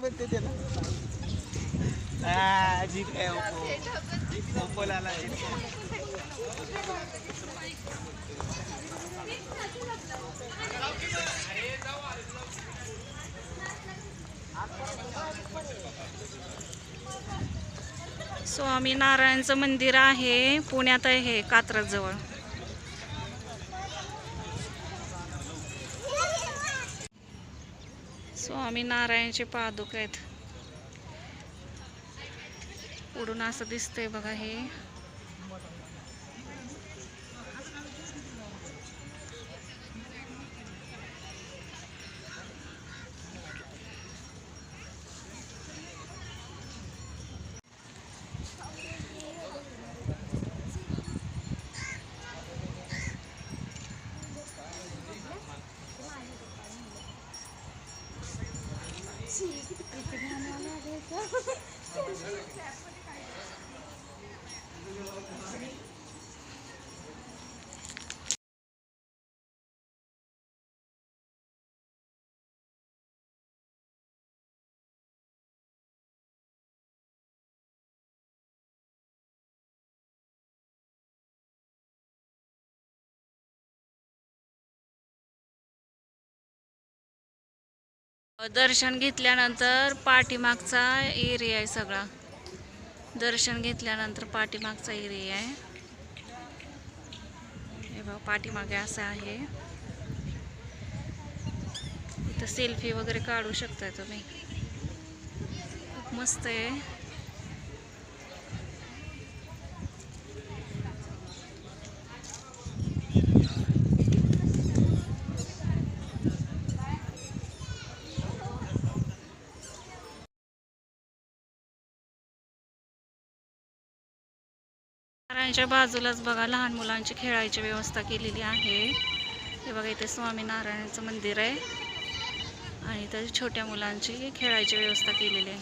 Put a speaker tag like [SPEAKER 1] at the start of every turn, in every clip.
[SPEAKER 1] बनते त्याला जी काय ओपोला
[SPEAKER 2] स्वामीनारायणचं मंदिर आहे पुण्यात आहे, कात्रज जवळ. स्वामीनारायणचे पादुक आहेत. पुढून असं दिसतंय बघा हे. दर्शन घेतल्यानंतर पाठीमागचा एरिया आहे सगळा. दर्शन घेतल्यानंतर पाठीमागचा एरिया आहे. हे बघा पाठीमागे असं आहे. इथं सेल्फी वगैरे काढू शकताय तुम्ही. खूप मस्त आहे. नारायणच्या बाजूलाच बघा लहान मुलांची खेळायची व्यवस्था केलेली आहे. हे बघा इथे स्वामीनारायणाचं मंदिर आहे आणि इथे छोट्या मुलांची खेळायची व्यवस्था केलेली आहे.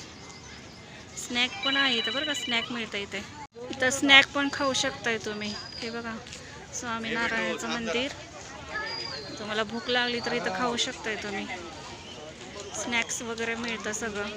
[SPEAKER 2] स्नॅक पण आहे इथं बरं का, स्नॅक मिळतं इथे. इथं स्नॅक पण खाऊ शकताय तुम्ही. हे बघा स्वामीनारायणाचं मंदिर. तुम्हाला भूक लागली तर इथं खाऊ शकताय तुम्ही. स्नॅक्स वगैरे मिळतं सगळं.